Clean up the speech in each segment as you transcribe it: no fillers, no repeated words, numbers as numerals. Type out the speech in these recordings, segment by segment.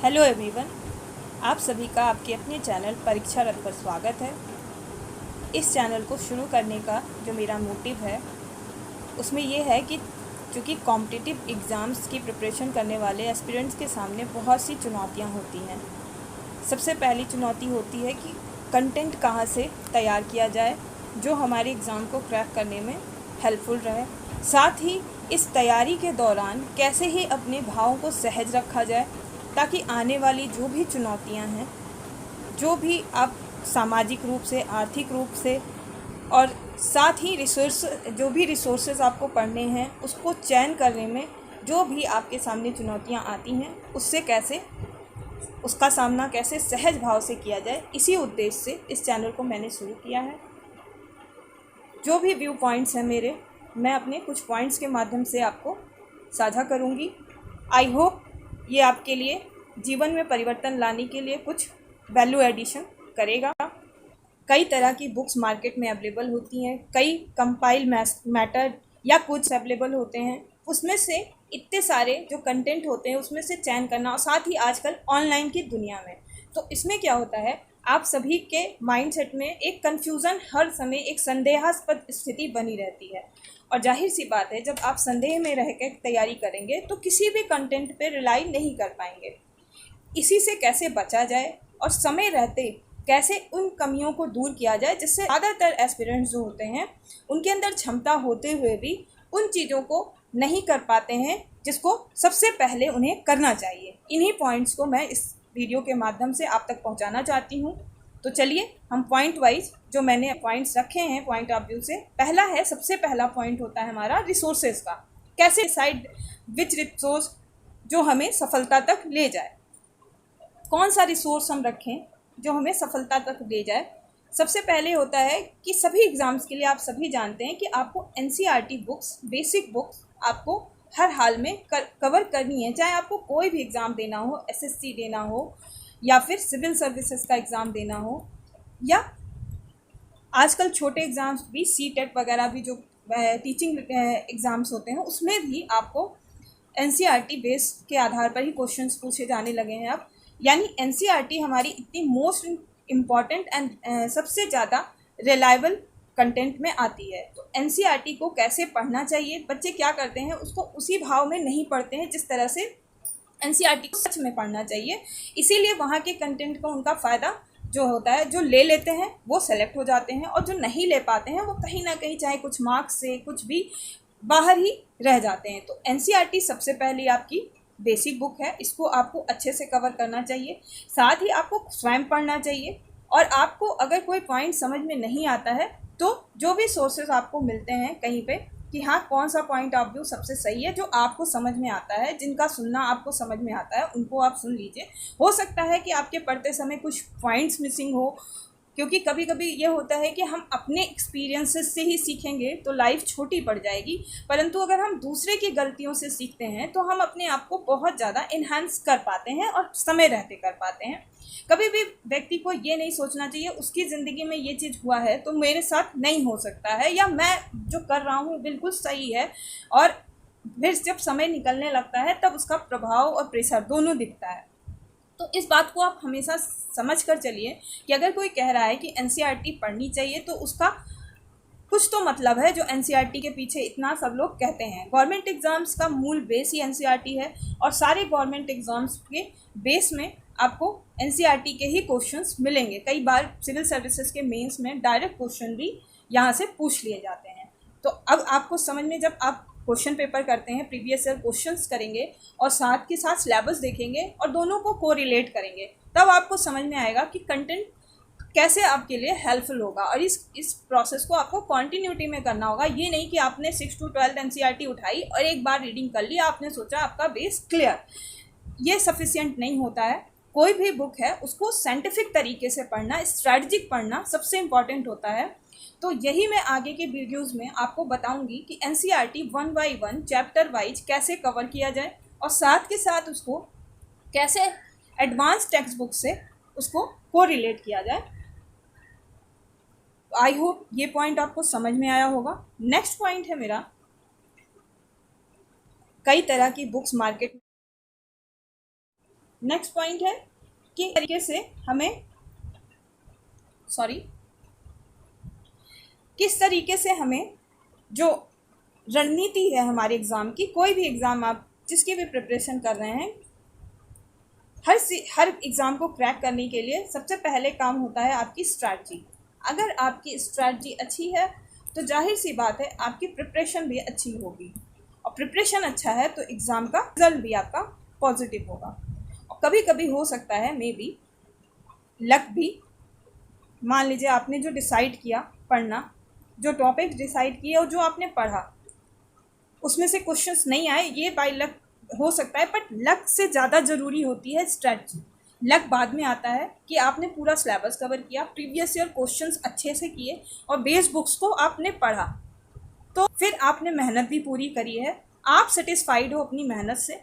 Hello everyone, आप सभी का आपके अपने चैनल परीक्षा रथ पर स्वागत है। इस चैनल को शुरू करने का जो मेरा मोटिव है उसमें ये है कि चूँकि कॉम्पिटिटिव एग्ज़ाम्स की प्रिपरेशन करने वाले एस्पिरेंट्स के सामने बहुत सी चुनौतियां होती हैं। सबसे पहली चुनौती होती है कि कंटेंट कहाँ से तैयार किया जाए जो हमारे एग्ज़ाम को क्रैक करने में हेल्पफुल रहे। साथ ही इस तैयारी के दौरान कैसे ही अपने भावों को सहज रखा जाए ताकि आने वाली जो भी चुनौतियां हैं, जो भी आप सामाजिक रूप से, आर्थिक रूप से और साथ ही जो भी रिसोर्सेज आपको पढ़ने हैं उसको चयन करने में जो भी आपके सामने चुनौतियां आती हैं उसका सामना कैसे सहज भाव से किया जाए, इसी उद्देश्य से इस चैनल को मैंने शुरू किया है। जो भी व्यू पॉइंट्स हैं मेरे, मैं अपने कुछ पॉइंट्स के माध्यम से आपको साझा करूंगी। आई होप ये आपके लिए जीवन में परिवर्तन लाने के लिए कुछ वैल्यू एडिशन करेगा। कई तरह की बुक्स मार्केट में अवेलेबल होती हैं, कई कंपाइल मैटर या कुछ अवेलेबल होते हैं। उसमें से इतने सारे जो कंटेंट होते हैं उसमें से चयन करना, और साथ ही आजकल ऑनलाइन की दुनिया में तो इसमें क्या होता है, आप सभी के माइंडसेट में एक कन्फ्यूज़न, हर समय एक संदेहास्पद स्थिति बनी रहती है। और जाहिर सी बात है, जब आप संदेह में रह कर तैयारी करेंगे तो किसी भी कंटेंट पे रिलाई नहीं कर पाएंगे। इसी से कैसे बचा जाए और समय रहते कैसे उन कमियों को दूर किया जाए जिससे ज़्यादातर एस्पिरेंट्स जो होते हैं उनके अंदर क्षमता होते हुए भी उन चीज़ों को नहीं कर पाते हैं जिसको सबसे पहले उन्हें करना चाहिए। इन्हीं पॉइंट्स को मैं इस वीडियो के माध्यम से आप तक पहुंचाना चाहती हूं। तो चलिए हम पॉइंट वाइज जो मैंने पॉइंट्स रखे हैं पॉइंट ऑफ व्यू से, पहला है, सबसे पहला पॉइंट होता है हमारा रिसोर्सेज का। कैसे डिसाइड विच रिसोर्स जो हमें सफलता तक ले जाए, कौन सा रिसोर्स हम रखें जो हमें सफलता तक ले जाए। सबसे पहले होता है कि सभी एग्ज़ाम्स के लिए आप सभी जानते हैं कि आपको एनसीईआरटी बुक्स, बेसिक बुक्स आपको हर हाल में कवर करनी है। चाहे आपको कोई भी एग्ज़ाम देना हो, एसएससी देना हो या फिर सिविल सर्विसेज का एग्ज़ाम देना हो, या आजकल छोटे एग्ज़ाम्स भी सीटेट वगैरह भी जो टीचिंग एग्ज़ाम्स होते हैं उसमें भी आपको एनसीईआरटी बेस के आधार पर ही क्वेश्चंस पूछे जाने लगे हैं अब। यानी एनसीईआरटी हमारी इतनी मोस्ट इम्पॉर्टेंट एंड सबसे ज़्यादा रिलायबल कंटेंट में आती है। तो एनसीईआरटी को कैसे पढ़ना चाहिए, बच्चे क्या करते हैं उसको उसी भाव में नहीं पढ़ते हैं जिस तरह से एनसीईआरटी को सच में पढ़ना चाहिए। इसीलिए वहाँ के कंटेंट का उनका फ़ायदा जो होता है, जो ले लेते हैं वो सेलेक्ट हो जाते हैं, और जो नहीं ले पाते हैं वो कहीं ना कहीं चाहे कुछ मार्क्स से कुछ भी बाहर ही रह जाते हैं। तो एनसीईआरटी सबसे पहले आपकी बेसिक बुक है, इसको आपको अच्छे से कवर करना चाहिए। साथ ही आपको स्वयं पढ़ना चाहिए, और आपको अगर कोई पॉइंट समझ में नहीं आता है तो जो भी सोर्सेज आपको मिलते हैं कहीं पे कि हाँ कौन सा पॉइंट ऑफ व्यू सबसे सही है जो आपको समझ में आता है, जिनका सुनना आपको समझ में आता है, उनको आप सुन लीजिए। हो सकता है कि आपके पढ़ते समय कुछ पॉइंट्स मिसिंग हो, क्योंकि कभी कभी ये होता है कि हम अपने एक्सपीरियंसेस से ही सीखेंगे तो लाइफ छोटी पड़ जाएगी, परंतु अगर हम दूसरे की गलतियों से सीखते हैं तो हम अपने आप को बहुत ज़्यादा इन्हांस कर पाते हैं और समय रहते कर पाते हैं। कभी भी व्यक्ति को ये नहीं सोचना चाहिए उसकी ज़िंदगी में ये चीज़ हुआ है तो मेरे साथ नहीं हो सकता है, या मैं जो कर रहा हूँ बिल्कुल सही है, और फिर जब समय निकलने लगता है तब उसका प्रभाव और प्रेशर दोनों दिखता है। तो इस बात को आप हमेशा समझ कर चलिए कि अगर कोई कह रहा है कि एनसीईआरटी पढ़नी चाहिए तो उसका कुछ तो मतलब है जो एनसीईआरटी के पीछे इतना सब लोग कहते हैं। गवर्नमेंट एग्ज़ाम्स का मूल बेस ही एनसीईआरटी है, और सारे गवर्नमेंट एग्ज़ाम्स के बेस में आपको एनसीईआरटी के ही क्वेश्चंस मिलेंगे। कई बार सिविल सर्विसेज के मेंस में डायरेक्ट क्वेश्चन भी यहाँ से पूछ लिए जाते हैं। तो अब आपको समझ में, जब आप क्वेश्चन पेपर करते हैं, प्रीवियस ईयर क्वेश्चंस करेंगे और साथ के साथ सिलेबस देखेंगे और दोनों को कोरिलेट करेंगे, तब आपको समझ में आएगा कि कंटेंट कैसे आपके लिए हेल्पफुल होगा। और इस प्रोसेस को आपको कॉन्टीन्यूटी में करना होगा। ये नहीं कि आपने 6 to 12 एनसीईआरटी उठाई और एक बार रीडिंग कर ली, आपने सोचा आपका बेस क्लियर, ये सफिशिएंट नहीं होता है। कोई भी बुक है उसको साइंटिफिक तरीके से पढ़ना, स्ट्रैटेजिक पढ़ना सबसे इम्पॉर्टेंट होता है। तो यही मैं आगे के वीडियोज़ में आपको बताऊंगी कि एनसीईआरटी 1 by 1 चैप्टर वाइज कैसे कवर किया जाए, और साथ के साथ उसको कैसे एडवांस टेक्स्ट बुक से उसको कोरिलेट किया जाए। आई होप ये पॉइंट आपको समझ में आया होगा। नेक्स्ट पॉइंट है मेरा, कई तरह की बुक्स मार्केट नेक्स्ट पॉइंट है कि तरीके से हमें किस तरीके से हमें जो रणनीति है हमारे एग्ज़ाम की, कोई भी एग्ज़ाम आप जिसकी भी प्रिपरेशन कर रहे हैं, हर एग्ज़ाम को क्रैक करने के लिए सबसे पहले काम होता है आपकी स्ट्रैटी। अगर आपकी स्ट्रैटी अच्छी है तो जाहिर सी बात है आपकी प्रिपरेशन भी अच्छी होगी, और प्रिपरेशन अच्छा है तो एग्ज़ाम का रिजल्ट भी आपका पॉजिटिव होगा। और कभी कभी हो सकता है मे बी लक भी, मान लीजिए आपने जो डिसाइड किया पढ़ना, जो टॉपिक डिसाइड किए और जो आपने पढ़ा उसमें से क्वेश्चंस नहीं आए, ये बाय लक हो सकता है, बट लक से ज़्यादा ज़रूरी होती है स्ट्रैटेजी। लक बाद में आता है कि आपने पूरा सिलेबस कवर किया, प्रीवियस ईयर क्वेश्चंस अच्छे से किए और बेस बुक्स को आपने पढ़ा, तो फिर आपने मेहनत भी पूरी करी है, आप सेटिस्फाइड हो अपनी मेहनत से,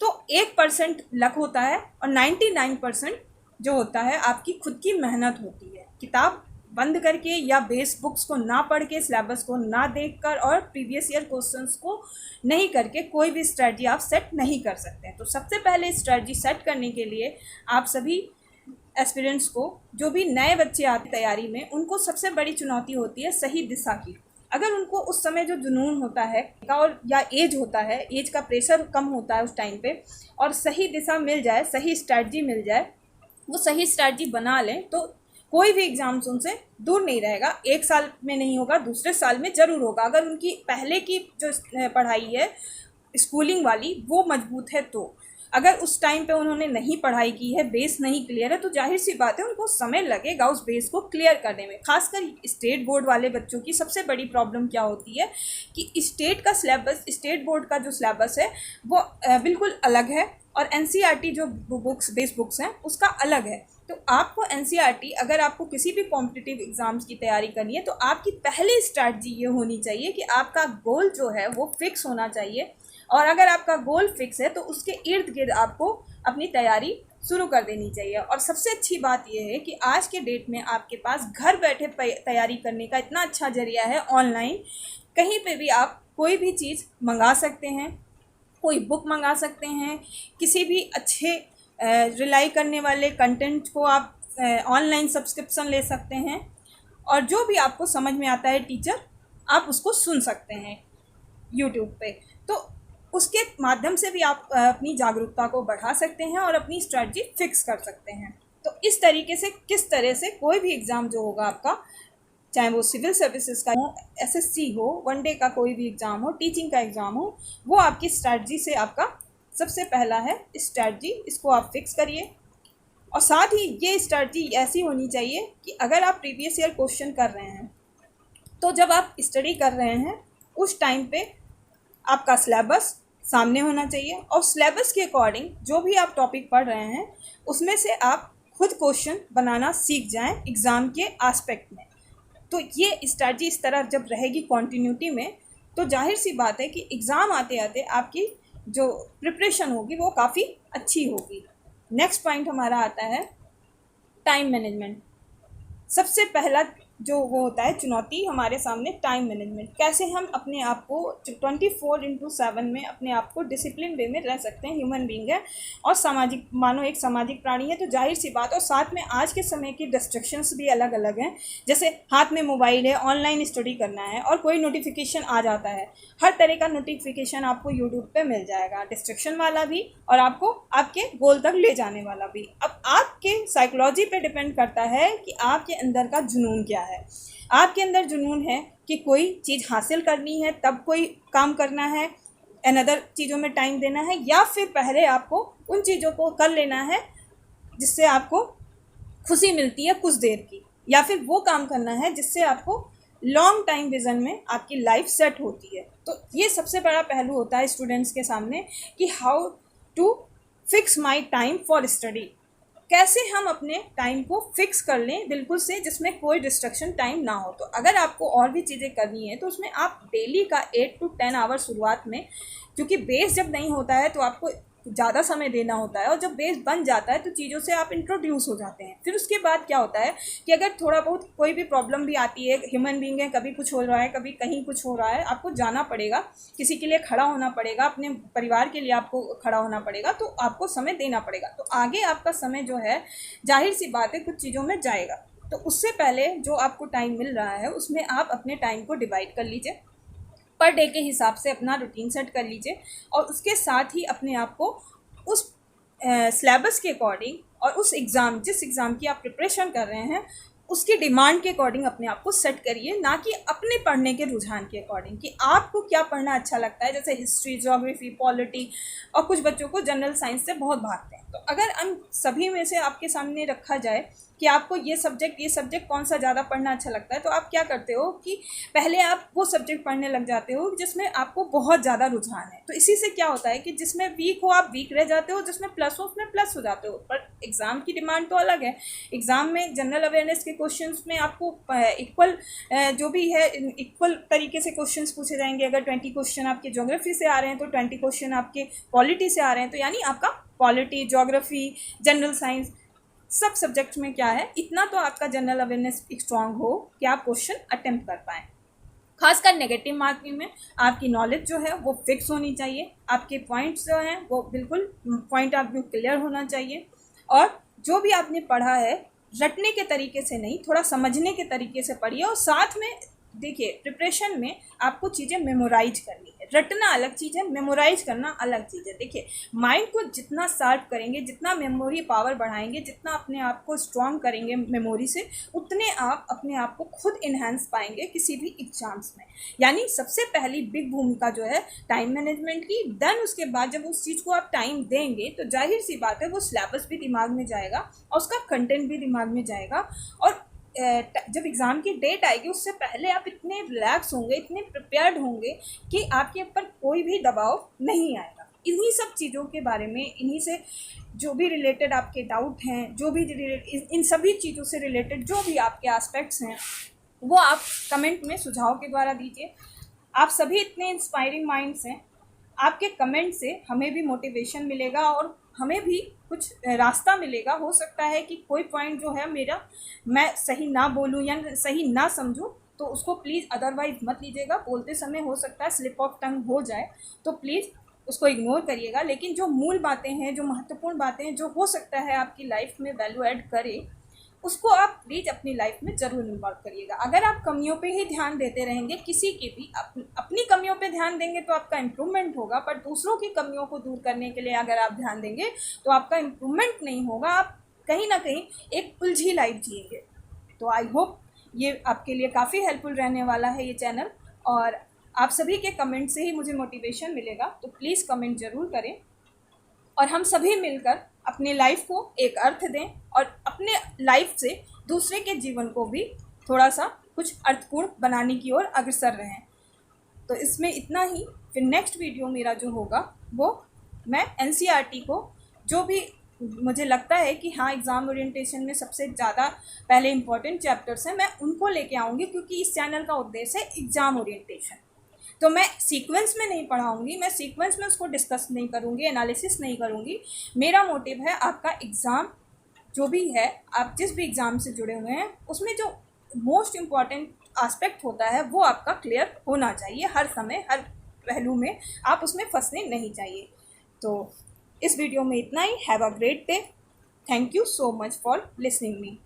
तो 1% लक होता है और 99% जो होता है आपकी खुद की मेहनत होती है। किताब बंद करके या बेस बुक्स को ना पढ़ के, सिलेबस को ना देखकर और प्रीवियस ईयर क्वेश्चंस को नहीं करके कोई भी स्ट्रेटजी आप सेट नहीं कर सकते हैं। तो सबसे पहले स्ट्रेटजी सेट करने के लिए आप सभी एस्पिरेंट्स को, जो भी नए बच्चे आते तैयारी में, उनको सबसे बड़ी चुनौती होती है सही दिशा की। अगर उनको उस समय जो जुनून होता है और या एज होता है, एज का प्रेशर कम होता है उस टाइम पे, और सही दिशा मिल जाए, सही स्ट्रेटजी मिल जाए, वो सही स्ट्रेटजी बना लें, तो कोई भी एग्ज़ाम्स उनसे दूर नहीं रहेगा। एक साल में नहीं होगा, दूसरे साल में ज़रूर होगा, अगर उनकी पहले की जो पढ़ाई है स्कूलिंग वाली वो मजबूत है तो। अगर उस टाइम पे उन्होंने नहीं पढ़ाई की है, बेस नहीं क्लियर है, तो जाहिर सी बात है उनको समय लगेगा उस बेस को क्लियर करने में। खासकर स्टेट बोर्ड वाले बच्चों की सबसे बड़ी प्रॉब्लम क्या होती है कि स्टेट का सिलेबस, स्टेट बोर्ड का जो सिलेबस है वो बिल्कुल अलग है, और एनसीईआरटी जो बुक्स, बेस बुक्स हैं, उसका अलग है। तो आपको एनसीईआरटी, अगर आपको किसी भी कॉम्पिटिटिव एग्ज़ाम्स की तैयारी करनी है, तो आपकी पहली स्ट्रैटेजी ये होनी चाहिए कि आपका गोल जो है वो फिक्स होना चाहिए, और अगर आपका गोल फिक्स है तो उसके इर्द गिर्द आपको अपनी तैयारी शुरू कर देनी चाहिए। और सबसे अच्छी बात यह है कि आज के डेट में आपके पास घर बैठे तैयारी करने का इतना अच्छा जरिया है ऑनलाइन, कहीं पे भी आप कोई भी चीज़ मंगा सकते हैं, कोई बुक मंगा सकते हैं, किसी भी अच्छे रिलाई करने वाले कंटेंट को आप ऑनलाइन सब्सक्रिप्शन ले सकते हैं, और जो भी आपको समझ में आता है टीचर, आप उसको सुन सकते हैं यूट्यूब पे। तो उसके माध्यम से भी आप अपनी जागरूकता को बढ़ा सकते हैं और अपनी स्ट्रेटजी फिक्स कर सकते हैं। तो इस तरीके से, किस तरह से कोई भी एग्ज़ाम जो होगा आपका, चाहे वो सिविल सर्विसेज का हो, एसएससी हो, वनडे का कोई भी एग्ज़ाम हो, टीचिंग का एग्ज़ाम हो, वो आपकी स्ट्रेटजी से आपका सबसे पहला है स्ट्रेटजी, इसको आप फिक्स करिए। और साथ ही ये स्ट्रेटजी ऐसी होनी चाहिए कि अगर आप प्रीवियस ईयर क्वेश्चन कर रहे हैं, तो जब आप स्टडी कर रहे हैं उस टाइम पे आपका सिलेबस सामने होना चाहिए, और सिलेबस के अकॉर्डिंग जो भी आप टॉपिक पढ़ रहे हैं उसमें से आप खुद क्वेश्चन बनाना सीख जाएं एग्ज़ाम के एस्पेक्ट में। तो ये स्ट्रैटेजी इस तरह जब रहेगी कॉन्टीन्यूटी में, तो जाहिर सी बात है कि एग्ज़ाम आते आते आपकी जो प्रिपरेशन होगी वो काफ़ी अच्छी होगी। नेक्स्ट पॉइंट हमारा आता है टाइम मैनेजमेंट। सबसे पहला जो वो होता है चुनौती हमारे सामने, टाइम मैनेजमेंट। कैसे हम अपने आप को 24/7 में अपने आप को डिसिप्लिन वे में रह सकते हैं। ह्यूमन बीइंग है और सामाजिक, मानो एक सामाजिक प्राणी है, तो जाहिर सी बात। और साथ में आज के समय की डिस्ट्रैक्शंस भी अलग अलग हैं, जैसे हाथ में मोबाइल है, ऑनलाइन स्टडी करना है और कोई नोटिफिकेशन आ जाता है। हर तरह का नोटिफिकेशन आपको यूट्यूब पे मिल जाएगा, डिस्ट्रैक्शन वाला भी और आपको आपके गोल तक ले जाने वाला भी। अब आपके साइकोलॉजी पे डिपेंड करता है कि आपके अंदर का जुनून क्या है। आपके अंदर जुनून है कि कोई चीज़ हासिल करनी है तब कोई काम करना है, अनदर चीज़ों में टाइम देना है, या फिर पहले आपको उन चीज़ों को कर लेना है जिससे आपको खुशी मिलती है कुछ देर की, या फिर वो काम करना है जिससे आपको लॉन्ग टाइम विज़न में आपकी लाइफ सेट होती है। तो ये सबसे बड़ा पहलू होता है स्टूडेंट्स के सामने कि how to fix my time for study. कैसे हम अपने टाइम को फिक्स कर लें बिल्कुल से, जिसमें कोई डिस्ट्रक्शन टाइम ना हो। तो अगर आपको और भी चीज़ें करनी है तो उसमें आप डेली का 8 to 10 आवर शुरुआत में, क्योंकि बेस जब नहीं होता है तो आपको ज़्यादा समय देना होता है, और जब बेस बन जाता है तो चीज़ों से आप इंट्रोड्यूस हो जाते हैं। फिर उसके बाद क्या होता है कि अगर थोड़ा बहुत कोई भी प्रॉब्लम भी आती है, ह्यूमन बीइंग है, कभी कुछ हो रहा है, कभी कहीं कुछ हो रहा है, आपको जाना पड़ेगा, किसी के लिए खड़ा होना पड़ेगा, अपने परिवार के लिए आपको खड़ा होना पड़ेगा, तो आपको समय देना पड़ेगा। तो आगे आपका समय जो है, जाहिर सी बात है, कुछ चीज़ों में जाएगा। तो उससे पहले जो आपको टाइम मिल रहा है उसमें आप अपने टाइम को डिवाइड कर लीजिए, पर डे के हिसाब से अपना रूटीन सेट कर लीजिए, और उसके साथ ही अपने आप को उस सिलेबस के अकॉर्डिंग और उस एग्ज़ाम, जिस एग्ज़ाम की आप प्रिपरेशन कर रहे हैं, उसकी डिमांड के अकॉर्डिंग अपने आप को सेट करिए, ना कि अपने पढ़ने के रुझान के अकॉर्डिंग कि आपको क्या पढ़ना अच्छा लगता है। जैसे हिस्ट्री, ज्योग्राफी, पॉलिटी, और कुछ बच्चों को जनरल साइंस से बहुत भागते हैं। तो अगर हम सभी में से आपके सामने रखा जाए कि आपको ये सब्जेक्ट कौन सा ज़्यादा पढ़ना अच्छा लगता है, तो आप क्या करते हो कि पहले आप वो सब्जेक्ट पढ़ने लग जाते हो जिसमें आपको बहुत ज़्यादा रुझान है। तो इसी से क्या होता है कि जिसमें वीक हो आप वीक रह जाते हो, जिसमें प्लस हो उसमें प्लस हो जाते हो। पर एग्ज़ाम की डिमांड तो अलग है। एग्ज़ाम में जनरल अवेयरनेस के क्वेश्चंस में आपको इक्वल जो भी है इक्वल तरीके से क्वेश्चंस पूछे जाएंगे। अगर 20 क्वेश्चन आपके ज्योग्राफी से आ रहे हैं तो 20 क्वेश्चन आपके पॉलिटी से आ रहे हैं, तो यानी आपका पॉलिटी, ज्योग्राफी, जनरल साइंस, सब सब्जेक्ट्स में क्या है, इतना तो आपका जनरल अवेयरनेस स्ट्रांग हो कि आप क्वेश्चन अटेम्प्ट कर पाएँ। खासकर नेगेटिव मार्किंग में आपकी नॉलेज जो है वो फिक्स होनी चाहिए, आपके पॉइंट्स जो हैं वो बिल्कुल पॉइंट ऑफ व्यू क्लियर होना चाहिए, और जो भी आपने पढ़ा है रटने के तरीके से नहीं, थोड़ा समझने के तरीके से पढ़िए। और साथ में देखिए, प्रिपरेशन में आपको चीज़ें मेमोराइज करनी है। रटना अलग चीज़ है, मेमोराइज करना अलग चीज़ है। देखिए, माइंड को जितना शार्प करेंगे, जितना मेमोरी पावर बढ़ाएंगे, जितना अपने आप को स्ट्रॉन्ग करेंगे मेमोरी से, उतने आप अपने आप को खुद इन्हेंस पाएंगे किसी भी एग्जाम्स में। यानी सबसे पहली बिग भूमिका जो है टाइम मैनेजमेंट की। देन उसके बाद जब उस चीज़ को आप टाइम देंगे तो जाहिर सी बात है वो सिलेबस भी दिमाग में जाएगा और उसका कंटेंट भी दिमाग में जाएगा। और जब एग्ज़ाम की डेट आएगी उससे पहले आप इतने रिलैक्स होंगे, इतने प्रिपेयर्ड होंगे कि आपके ऊपर कोई भी दबाव नहीं आएगा। इन्हीं सब चीज़ों के बारे में, इन्हीं से जो भी रिलेटेड आपके डाउट हैं, जो भी इन सभी चीज़ों से रिलेटेड जो भी आपके एस्पेक्ट्स हैं, वो आप कमेंट में सुझाव के द्वारा दीजिए। आप सभी इतने इंस्पायरिंग माइंड्स हैं, आपके कमेंट से हमें भी मोटिवेशन मिलेगा और हमें भी कुछ रास्ता मिलेगा। हो सकता है कि कोई पॉइंट जो है मेरा मैं सही ना बोलूँ या सही ना समझूँ, तो उसको प्लीज़ अदरवाइज़ मत लीजिएगा। बोलते समय हो सकता है स्लिप ऑफ टंग हो जाए, तो प्लीज़ उसको इग्नोर करिएगा। लेकिन जो मूल बातें हैं, जो महत्वपूर्ण बातें हैं, जो हो सकता है आपकी लाइफ में वैल्यू ऐड करे, उसको आप प्लीज़ अपनी लाइफ में ज़रूर इन्वॉल्व करिएगा। अगर आप कमियों पे ही ध्यान देते रहेंगे, किसी की भी अपनी कमियों पे ध्यान देंगे तो आपका इम्प्रूवमेंट होगा, पर दूसरों की कमियों को दूर करने के लिए अगर आप ध्यान देंगे तो आपका इम्प्रूवमेंट नहीं होगा। आप कहीं ना कहीं एक उलझी लाइफ जिएंगे। तो आई होप ये आपके लिए काफ़ी हेल्पफुल रहने वाला है ये चैनल, और आप सभी के कमेंट से ही मुझे मोटिवेशन मिलेगा। तो प्लीज़ कमेंट ज़रूर करें और हम सभी मिलकर अपने लाइफ को एक अर्थ दें और अपने लाइफ से दूसरे के जीवन को भी थोड़ा सा कुछ अर्थपूर्ण बनाने की ओर अग्रसर रहें। तो इसमें इतना ही। फिर नेक्स्ट वीडियो मेरा जो होगा वो मैं एनसीईआरटी को, जो भी मुझे लगता है कि हाँ एग्ज़ाम ओरिएंटेशन में सबसे ज़्यादा पहले इम्पॉर्टेंट चैप्टर्स हैं, मैं उनको लेके आऊँगी, क्योंकि इस चैनल का उद्देश्य है एग्ज़ाम ओरिएंटेशन। तो मैं सीक्वेंस में नहीं पढ़ाऊँगी, मैं सीक्वेंस में उसको डिस्कस नहीं करूँगी, एनालिसिस नहीं करूँगी। मेरा मोटिव है आपका एग्ज़ाम जो भी है, आप जिस भी एग्ज़ाम से जुड़े हुए हैं, उसमें जो मोस्ट इम्पॉर्टेंट एस्पेक्ट होता है वो आपका क्लियर होना चाहिए। हर समय, हर पहलू में आप उसमें फंसने नहीं चाहिए। तो इस वीडियो में इतना ही। Have a great day. Thank you so much for listening me.